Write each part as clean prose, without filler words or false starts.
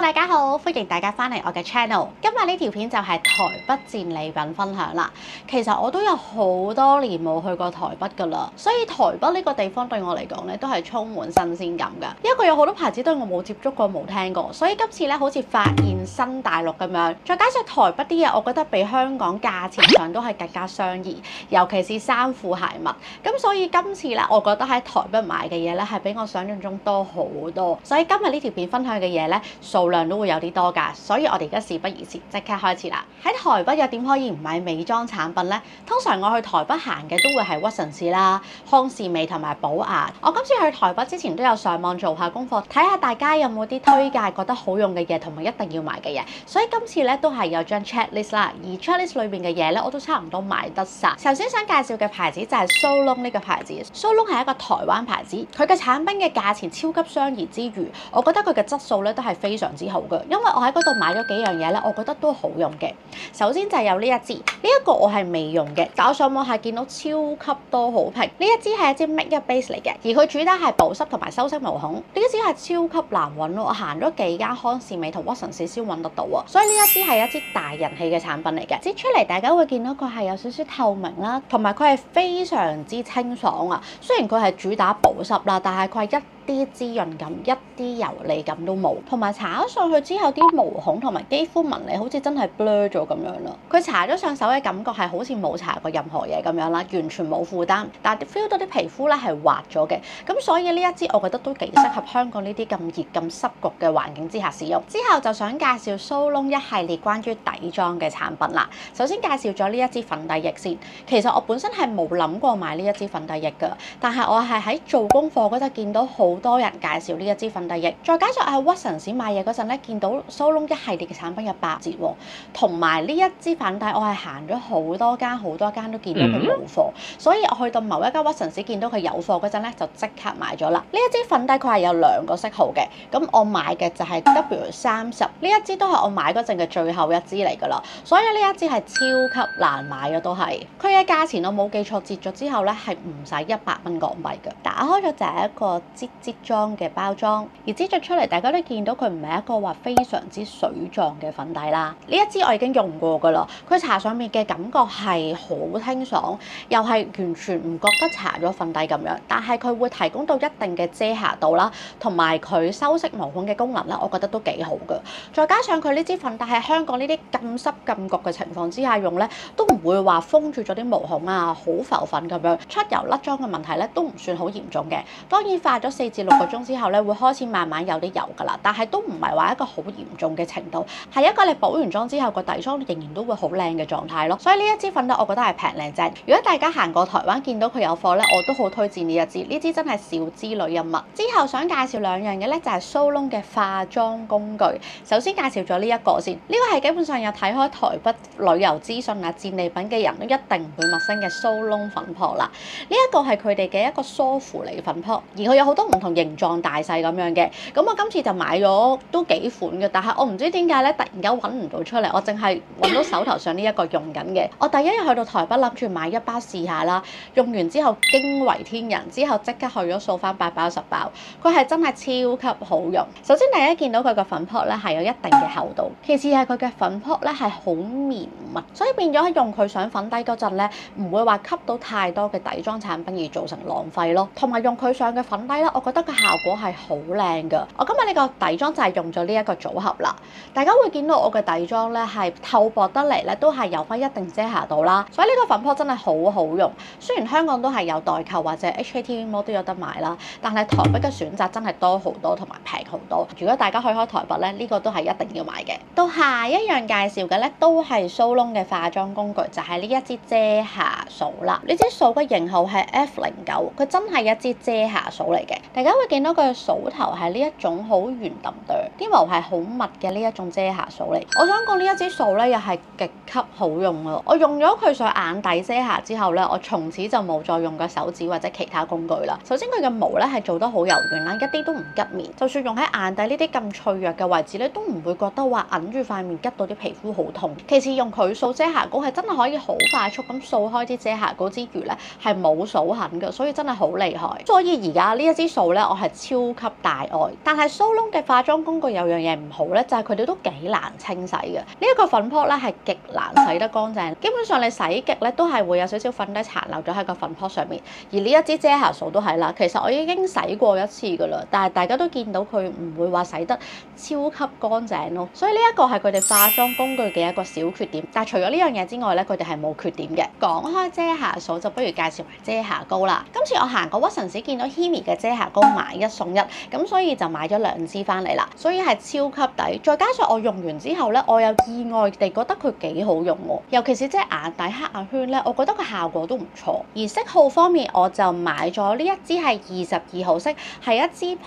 大家好，歡迎大家翻嚟我嘅 channel。今日呢條片就係台北戰利品分享啦。其實我都有好多年冇去過台北噶啦，所以台北呢個地方對我嚟講咧都係充滿新鮮感噶。因為有好多牌子都我冇接觸過、冇聽過，所以今次咧好似發現新大陸咁樣。再加上台北啲嘢，我覺得比香港價錢上都係更加相宜，尤其是衫褲鞋襪。咁所以今次咧，我覺得喺台北買嘅嘢咧係比我想象中多好多。所以今日呢條片分享嘅嘢咧，數量都會有啲多㗎，所以我哋而家事不宜遲，即刻開始啦！喺台北又點可以唔買美妝產品呢？通常我去台北行嘅都會係屈臣氏啦、康是美同埋寶雅。我今次去台北之前都有上網做下功課，睇下大家有冇啲推介覺得好用嘅嘢同埋一定要買嘅嘢。所以今次咧都係有張 checklist 啦，而 checklist 裏邊嘅嘢咧我都差唔多買得晒。首先想介紹嘅牌子就係 Solon 呢個牌子。Solon 係一個台灣牌子，佢嘅產品嘅價錢超級相宜之餘，我覺得佢嘅質素咧都係非常之好嘅，因為我喺嗰度買咗幾樣嘢咧，我覺得都好用嘅。首先就係有呢一支，呢一個我係未用嘅，但我上網係見到超級多好評。呢一支係一支 make up base 嚟嘅，而佢主打係保濕同埋修飾毛孔。呢一支係超級難揾咯，我行咗幾間康是美同屈臣氏先揾得到啊！所以呢一支係一支大人氣嘅產品嚟嘅。擠出嚟大家會見到佢係有少少透明啦，同埋佢係非常之清爽啊。雖然佢係主打保濕啦，但係佢係一啲滋潤感、一啲油膩感都冇，同埋搽咗上去之後，啲毛孔同埋肌膚紋理好似真係 blur 咗咁樣啦。佢搽咗上手嘅感覺係好似冇搽過任何嘢咁樣啦，完全冇負擔，但係 feel 到啲皮膚咧係滑咗嘅。咁所以呢一支我覺得都幾適合香港呢啲咁熱咁濕焗嘅環境之下使用。之後就想介紹 Solon 一系列關於底妝嘅產品啦。首先介紹咗呢一支粉底液先。其實我本身係冇諗過買呢一支粉底液㗎，但係我係喺做功課嗰陣見到好多人介紹呢一支粉底液，再加上喺屈臣氏買嘢嗰陣咧，見到 Solon 一系列嘅產品有8折喎，同埋呢一支粉底我係行咗好多間都見到佢冇貨，所以我去到某一間屈臣氏見到佢有貨嗰陣咧，就即刻買咗啦。呢一支粉底佢係有2個色號嘅，咁我買嘅就係 W30，呢一支都係我買嗰陣嘅最後一支嚟㗎啦，所以呢一支係超級難買嘅都係。佢嘅價錢我冇記錯折咗之後咧係唔使100蚊港幣嘅。打開咗就係一個擠妝嘅包裝，而擠咗出嚟，大家都見到佢唔係一個話非常之水狀嘅粉底啦。呢一支我已經用過㗎啦，佢搽上面嘅感覺係好清爽，又係完全唔覺得搽咗粉底咁樣。但係佢會提供到一定嘅遮瑕度啦，同埋佢修飾毛孔嘅功能咧，我覺得都幾好㗎。再加上佢呢支粉底喺香港呢啲咁濕咁焗嘅情況之下用咧，都唔會話封住咗啲毛孔啊，好浮粉咁樣。出油甩妝嘅問題咧都唔算好嚴重嘅。當然化咗4至6個鐘之後咧，會開始慢慢有啲油㗎啦，但係都唔係話一個好嚴重嘅程度，係一個你補完妝之後個底妝仍然都會好靚嘅狀態咯。所以呢一支粉底我覺得係平靚正。如果大家行過台灣見到佢有貨咧，我都好推薦呢一支。呢支真係小資女人物。之後想介紹2樣嘢咧，就係 Solon 嘅化妝工具。首先介紹咗呢一個先，呢個係基本上有睇開台北旅遊資訊啊、戰利品嘅人都一定唔會陌生嘅 Solon 粉撲啦。呢一個係佢哋嘅一個梳芙妮粉撲，而佢有好多唔同形狀大細咁樣嘅。咁我今次就買咗都幾款嘅，但係我唔知點解咧，突然間揾唔到出嚟，我淨係揾到手頭上呢一個用緊嘅。我第一日去到台北，諗住買1包試下啦，用完之後驚為天人，之後即刻去咗掃翻8包10包，佢係真係超級好用。首先大家見到佢個粉撲咧係有一定嘅厚度，其次係佢嘅粉撲咧係好綿密，所以變咗用佢上粉底嗰陣咧，唔會話吸到太多嘅底妝產品而造成浪費咯。同埋用佢上嘅粉底咧，我覺得個效果係好靚㗎。我今日呢個底妝就係用咗呢一個組合啦。大家會見到我嘅底妝咧係透薄得嚟咧，都係有翻一定遮瑕度啦。所以呢個粉撲真係好好用。雖然香港都係有代購或者 HKTV Mall 都有得買啦，但係台北嘅選擇真係多好多同埋平好多。如果大家去開台北咧，呢個都係一定要買嘅。到下一樣介紹嘅咧，都係 Solon 嘅化妝工具，就係呢一支遮瑕掃啦。呢支掃嘅型號係 F09，佢真係一支遮瑕掃嚟嘅。大家會見到佢嘅掃頭係呢一種好圓揼哚，啲毛係好密嘅呢一種遮瑕掃嚟。我想講呢一支掃咧，又係極級好用啊！我用咗佢上眼底遮瑕之後咧，我從此就冇再用過手指或者其他工具啦。首先佢嘅毛咧係做得好柔軟啦，一啲都唔吉面，就算用喺眼底呢啲咁脆弱嘅位置咧，都唔會覺得話揞住塊面吉到啲皮膚好痛。其次用佢掃遮瑕膏係真係可以好快速咁掃開啲遮瑕膏之餘咧，係冇掃痕嘅，所以真係好厲害。所以而家呢一支掃到咧，我係超級大愛。但係 Solon 嘅化妝工具有樣嘢唔好咧，就係佢哋都幾難清洗嘅。呢一個粉撲咧係極難洗得乾淨，基本上你洗極咧都係會有少少粉底殘留咗喺個粉撲上面。而呢一支遮瑕掃都係啦，其實我已經洗過一次噶啦，但係大家都見到佢唔會話洗得超級乾淨咯。所以呢一個係佢哋化妝工具嘅一個小缺點。但係除咗呢樣嘢之外咧，佢哋係冇缺點嘅。講開遮瑕掃，就不如介紹埋遮瑕膏啦。今次我行過屈臣氏見到 Himi 嘅遮瑕膏買一送一，咁所以就買咗2支翻嚟啦。所以係超級抵，再加上我用完之後咧，我又意外地覺得佢幾好用喎。尤其是即係眼底黑眼圈咧，我覺得個效果都唔錯。而色號方面，我就買咗呢一支係22號色，係一支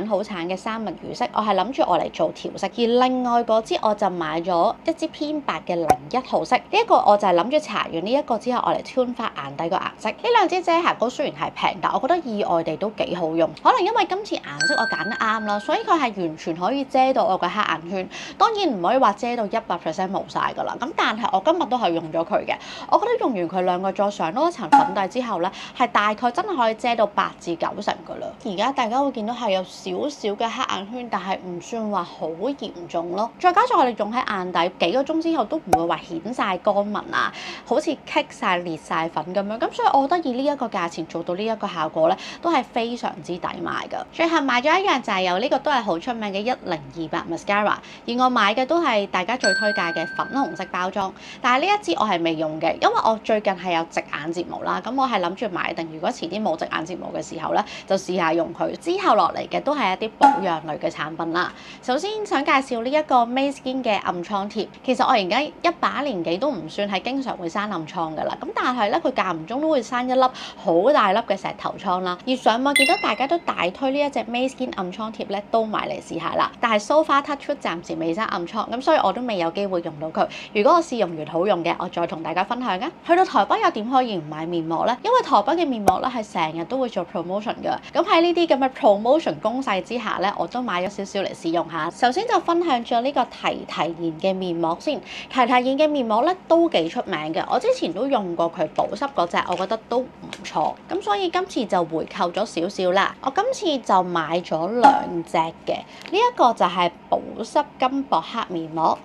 好橙嘅三文魚色。我係諗住我嚟做調色。而另外嗰支我就買咗一支偏白嘅01號色。呢一個我就係諗住搽完呢一個之後，我嚟 tune 翻眼底個顏色。呢兩支遮瑕膏雖然係平，但我覺得意外地都幾好用。可能因為今次顏色我揀得啱啦，所以佢係完全可以遮到我個黑眼圈。當然唔可以話遮到100% 冇晒㗎啦。咁但係我今日都係用咗佢嘅。我覺得用完佢2個再上多一層粉底之後咧，係大概真係可以遮到8至9成㗎啦。而家大家會見到係有少少嘅黑眼圈，但係唔算話好嚴重咯。再加上我哋用喺眼底幾個鐘之後都唔會話顯晒乾紋啊，好似棘晒裂晒粉咁樣。咁所以我覺得以呢一個價錢做到呢一個效果咧，都係非常之抵買㗎。最後買咗一樣就係有呢個都係好出名嘅1028 Mascara， 而我買嘅都係大家最推介嘅粉紅色包裝。但係呢一支我係未用嘅，因為我最近係有直眼睫毛啦，咁我係諗住買定，如果遲啲冇直眼睫毛嘅時候咧，就試下用佢。之後落嚟嘅都係一啲保養類嘅產品啦。首先想介紹呢一個 Mayskin 嘅暗瘡貼。其實我而家一把年紀都唔算係經常會生暗瘡㗎啦，咁但係咧佢間唔中都會生一粒好大粒嘅石頭瘡啦。而上網見到大家都大推呢一隻 Mayskin 暗瘡貼咧，都買嚟試下啦。但係 so far touch wood 暫時未生暗瘡，咁所以我都未有機會用到佢。如果我試用完好用嘅，我再同大家分享啊。去到台北又點可以唔買面膜呢？因為台北嘅面膜咧係成日都會做 promotion 㗎。咁喺呢啲咁嘅 promotion 攻勢之下咧，我都買咗少少嚟試用下。首先就分享咗呢個提妍嘅面膜先。提妍嘅面膜咧都幾出名嘅，我之前都用過佢保濕嗰隻，我覺得都唔錯。咁所以今次就回購咗少少啦。我今次就買咗2隻嘅，呢一個就係保濕金箔黑面膜。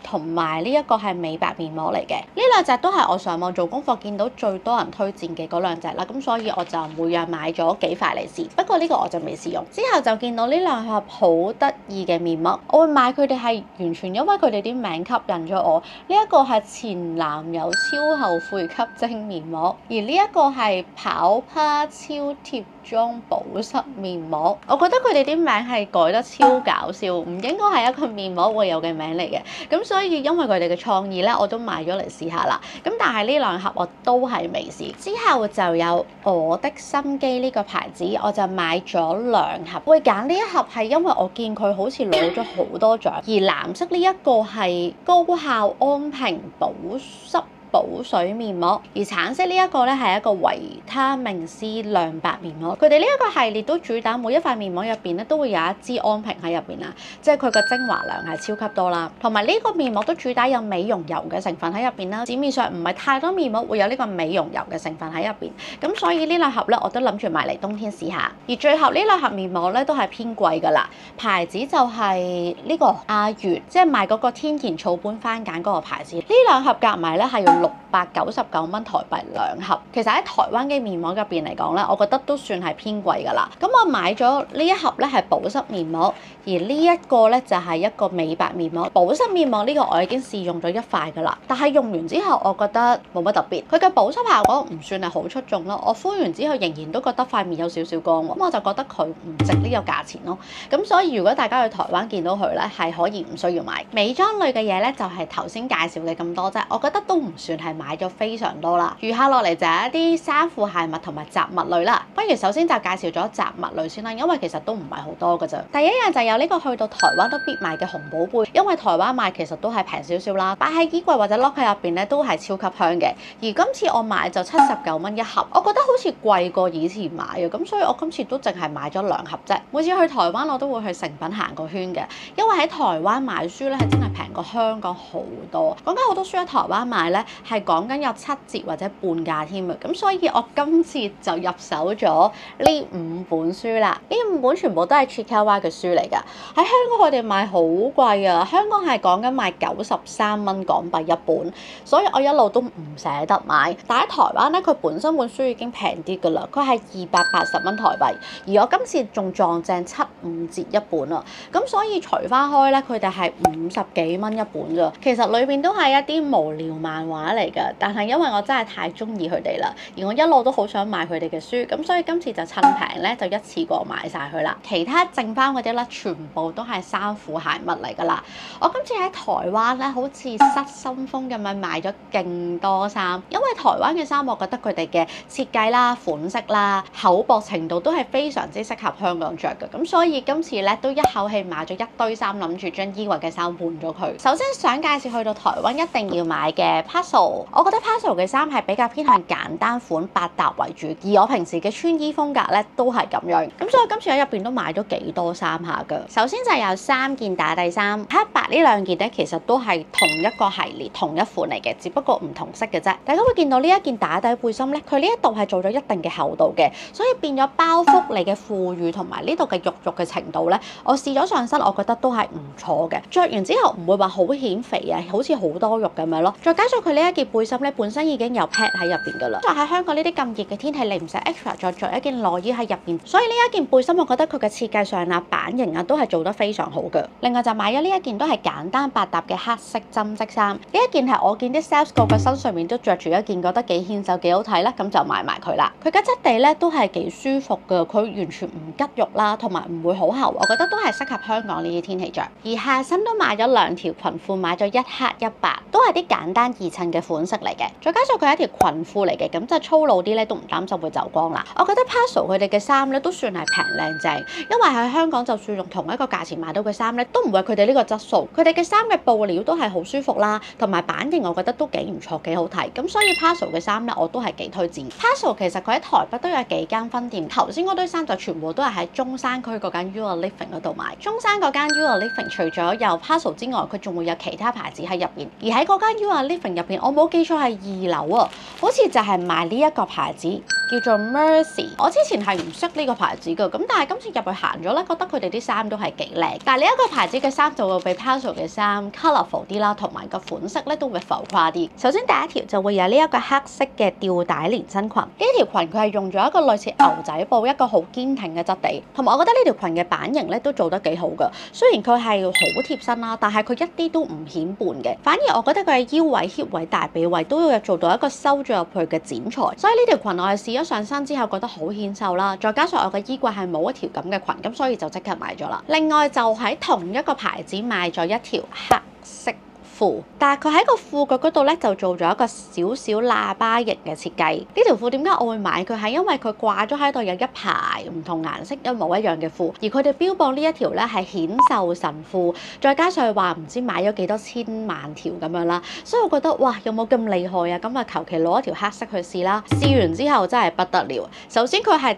同埋呢一個係美白面膜嚟嘅，呢2隻都係我上網做功課見到最多人推薦嘅嗰2隻啦，咁所以我就每樣買咗幾塊嚟試。不過呢個我就未試用。之後就見到呢2盒好得意嘅面膜，我會買佢哋係完全因為佢哋啲名吸引咗我。呢一個係前男友超後悔吸睛面膜，而呢一個係跑趴超貼妝保濕面膜。我覺得佢哋啲名係改得超搞笑，唔應該係一個面膜會有嘅名嚟嘅。咁所以因為佢哋嘅創意咧，我都買咗嚟試下啦。咁但係呢2盒我都係未試。之後就有我的心機呢個牌子，我就買咗2盒。會揀呢一盒係因為我見佢好似攞咗好多獎，而藍色呢一個係高效安瓶保濕補水面膜，而橙色呢一個咧係一個維他命 C 亮白面膜。佢哋呢一個系列都主打每一塊面膜入邊咧都會有一支安瓶喺入邊啦，即係佢個精華量係超級多啦。同埋呢個面膜都主打有美容油嘅成分喺入邊啦，市面上唔係太多面膜會有呢個美容油嘅成分喺入邊，咁所以呢2盒咧我都諗住買嚟冬天試下。而最後呢2盒面膜咧都係偏貴㗎啦，牌子就係呢個阿元，即係賣嗰個天然草本番梘嗰個牌子。呢2盒夾埋咧係要699蚊台幣2盒，其實喺台灣嘅面膜入邊嚟講咧，我覺得都算係偏貴㗎啦。咁我買咗呢1盒咧係保濕面膜，而呢一個咧就係一個美白面膜。保濕面膜呢個我已經試用咗1塊㗎啦，但係用完之後我覺得冇乜特別，佢嘅保濕效果唔算係好出眾咯。我敷完之後仍然都覺得塊面有少少乾喎，咁我就覺得佢唔值呢個價錢咯。咁所以如果大家去台灣見到佢咧，係可以唔需要買。美妝類嘅嘢咧就係頭先介紹嘅咁多啫，我覺得都唔算係買咗非常多啦。餘下落嚟就係一啲衫褲鞋襪同埋雜物類啦。不如首先就介紹咗雜物類先啦，因為其實都唔係好多㗎咋。第一樣就有呢個去到台灣都必買嘅紅寶貝，因為台灣買其實都係平少少啦，擺喺衣櫃或者 lock 喺入邊咧都係超級香嘅。而今次我買就79蚊1盒，我覺得好似貴過以前買嘅，咁所以我今次都淨係買咗2盒啫。每次去台灣我都會去誠品行個圈嘅，因為喺台灣買書咧係真係平過香港好多。講緊好多書喺台灣買咧，係講緊有7折或者半價添啊！咁所以我今次就入手咗呢5本書啦。呢5本全部都係 Chiikawa 嘅書嚟㗎。喺香港佢哋賣好貴啊，香港係講緊賣93蚊港幣一本，所以我一路都唔捨得買。但喺台灣咧，佢本身本書已經平啲㗎啦，佢係280蚊台幣，而我今次仲撞正75折一本啊！咁所以除翻開咧，佢哋係50幾蚊一本咋。其實裏邊都係一啲無聊漫畫嚟㗎，但係因為我真係太中意佢哋啦，而我一路都好想買佢哋嘅書，咁所以今次就趁平咧就一次過買晒佢啦。其他剩翻嗰啲咧，全部都係衫褲鞋襪嚟㗎啦。我今次喺台灣咧，好似失心瘋咁樣買咗勁多衫，因為台灣嘅衫我覺得佢哋嘅設計啦、款式啦、厚薄程度都係非常之適合香港着嘅，咁所以今次咧都一口氣買咗一堆衫，諗住將衣櫃嘅衫換咗佢。首先想介紹去到台灣一定要買嘅 Parcel， 我覺得 Parcel 嘅衫係比較偏向簡單款百搭為主，而我平時嘅穿衣風格咧都係咁樣，咁所以今次喺入邊都買咗幾多衫下㗎。首先就有3件打底衫，黑白呢2件咧其實都係同一個系列同一款嚟嘅，只不過唔同色嘅啫。大家會見到呢一件打底背心咧，佢呢一度係做咗一定嘅厚度嘅，所以變咗包覆你嘅富裕同埋呢度嘅肉嘅程度咧，我試咗上身，我覺得都係唔錯嘅。着完之後唔會話好顯肥啊，好似好多肉咁樣咯。再加上佢呢一件背心咧，本身已經有 pad 喺入邊噶啦。再喺香港呢啲咁熱嘅天氣，你唔使 extra 再着一件內衣喺入邊，所以呢一件背心我覺得佢嘅設計上啊、版型啊都係做得非常好嘅。另外就買咗呢一件都係簡單百搭嘅黑色針織衫，呢一件係我見啲 sales 個個身上面都着住一件，覺得幾顯手幾好睇啦，咁就買埋佢啦。佢嘅質地咧都係幾舒服嘅，佢完全唔拮肉啦，同埋唔會好厚，我覺得都係適合香港呢啲天氣着。而下身都買咗2條裙褲，買咗一黑一白，都係啲簡單易襯嘅款式嚟嘅。再加上佢係一條裙褲嚟嘅，咁就粗魯啲咧都唔擔心會走光啦。我覺得 Parcel 佢哋嘅衫咧都算係平靚正，因為喺香港就算用同一個價錢買到嘅衫咧，都唔會佢哋呢個質素。佢哋嘅衫嘅布料都係好舒服啦，同埋版型我覺得都幾唔錯，幾好睇。咁所以 Parcel 嘅衫咧我都係幾推薦。Parcel 其實佢喺台北都有幾間分店，頭先嗰堆衫就全部都係喺中山區嗰間 You Are Living 嗰度買。中山嗰間 You Are Living 除咗有 Parcel 之外，佢仲會有其他牌子喺入邊。而喺嗰間 You Are Living 入邊，我冇記錯係2樓啊，好似就係賣呢一個牌子叫做 Mercy。我之前係唔識呢個牌子㗎，咁但係今次入去行咗咧，覺得佢哋啲衫都係幾靚。但係呢一個牌子嘅衫就會比 Parcel 嘅衫 colourful 啲啦，同埋個款式咧都會浮誇啲。首先第一條就會有呢一個黑色嘅吊帶連身裙，呢條裙佢係用咗一個類似牛仔布一個好堅挺嘅質地，同埋我覺得呢條裙嘅版型咧都做得幾好㗎。雖然佢係好貼身啦，但係佢一啲都唔顯胖嘅，反而我覺得佢喺腰位、hip 位、大髀位都有做到一個收咗入去嘅剪裁，所以呢條裙我係試咗上身之後覺得好顯瘦啦。再加上我嘅衣櫃係冇一條咁嘅裙，咁所以就即刻買咗啦。另外就喺同一個牌子買咗一條黑色褲，但係佢喺個褲腳嗰度咧就做咗一個少少喇叭形嘅設計。呢條褲點解我會買佢？係因為佢掛咗喺度有一排唔同顏色一模一樣嘅褲，而佢哋標榜呢一條咧係顯瘦神褲，再加上話唔知買咗幾多千萬條咁樣啦，所以我覺得哇，有冇咁厲害啊？咁啊求其攞一條黑色去試啦，試完之後真係不得了。首先佢係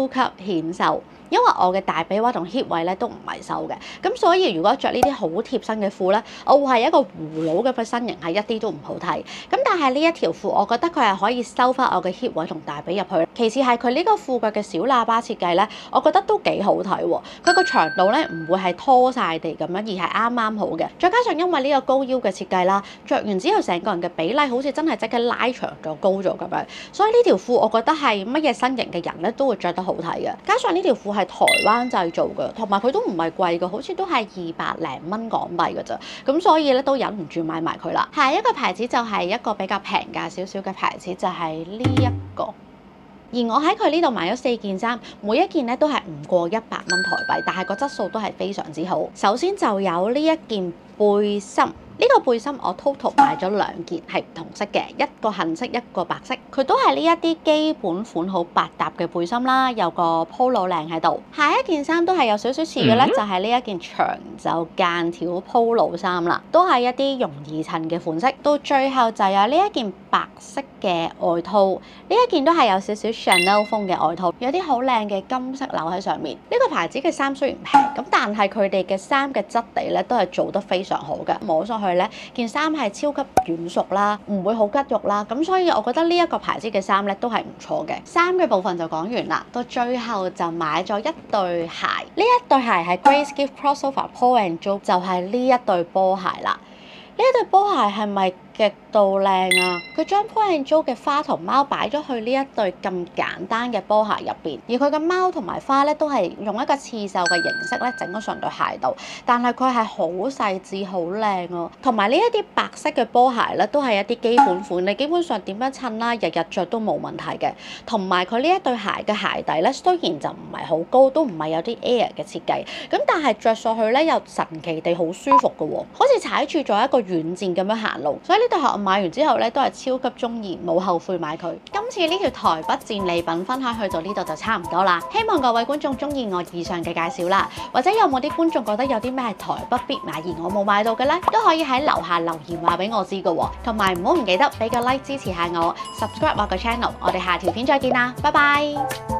超級顯瘦。因為我嘅大髀位同 hip 位咧都唔係瘦嘅，咁所以如果着呢啲好貼身嘅褲咧，我會係一個葫蘆咁嘅身形，係一啲都唔好睇。咁但係呢一條褲，我覺得佢係可以收翻我嘅 hip 位同大髀入去。其次係佢呢個褲腳嘅小喇叭設計咧，我覺得都幾好睇喎。佢個長度咧唔會係拖晒地咁樣，而係啱啱好嘅。再加上因為呢個高腰嘅設計啦，着完之後成個人嘅比例好似真係即刻拉長咗、高咗咁樣。所以呢條褲我覺得係乜嘢身形嘅人咧都會着得好睇嘅。加上呢條褲係台灣製造嘅，同埋佢都唔係貴嘅，好似都係200零蚊港幣嘅咋，咁所以咧都忍唔住買埋佢啦。下一個牌子就係一個比較平價少少嘅牌子，就係呢一個。而我喺佢呢度買咗4件衫，每一件咧都係唔過100蚊台幣，但係個質素都係非常之好。首先就有呢一件背心。呢個背心我 total 買咗2件係唔同色嘅，一個杏色，一個白色。佢都係呢一啲基本款好百搭嘅背心啦，有個 polo 領喺度。下一件衫都係有少少似嘅咧，就係呢一件長袖間條 polo 衫啦，都係一啲容易襯嘅款式。到最後就有呢一件白色嘅外套，呢一件都係有少少 Chanel 風嘅外套，有啲好靚嘅金色紐喺上面。呢個牌子嘅衫雖然平，咁但係佢哋嘅衫嘅質地咧都係做得非常好嘅，摸上去去咧，件衫係超級軟熟啦，唔會好吉肉啦。咁所以我覺得呢一個牌子嘅衫咧都係唔錯嘅。衫嘅部分就講完啦，到最後就買咗一對鞋。呢一對鞋係 Grace Gift Crossover Paul and Joe，就係呢一對波鞋啦。呢一對波鞋係咪極度靚啊？佢將 Paul and Joe 嘅花同貓擺咗去呢一對咁簡單嘅波鞋入邊，而佢嘅貓同埋花咧都係用一個刺繡嘅形式咧整咗上對鞋度，但係佢係好細緻、好靚啊！同埋呢一啲白色嘅波鞋咧都係一啲基本款，你基本上點樣襯啦，日日着都冇問題嘅。同埋佢呢一對鞋嘅鞋底咧，雖然就唔係好高，都唔係有啲 air 嘅設計，咁但係着上去咧又神奇地好舒服嘅喎，好似踩住咗一個軟墊咁樣行路，所以呢對鞋我買完之後咧都係超級中意，冇後悔買佢。今次呢條台北戰利品分享去到呢度就差唔多啦，希望各位觀眾中意我以上嘅介紹啦，或者有冇啲觀眾覺得有啲咩係台北必買而我冇買到嘅咧，都可以喺樓下留言話俾我知嘅喎，同埋唔好唔記得俾個 like 支持下我 ，subscribe 我個 channel，我哋下條片再見啦，拜拜。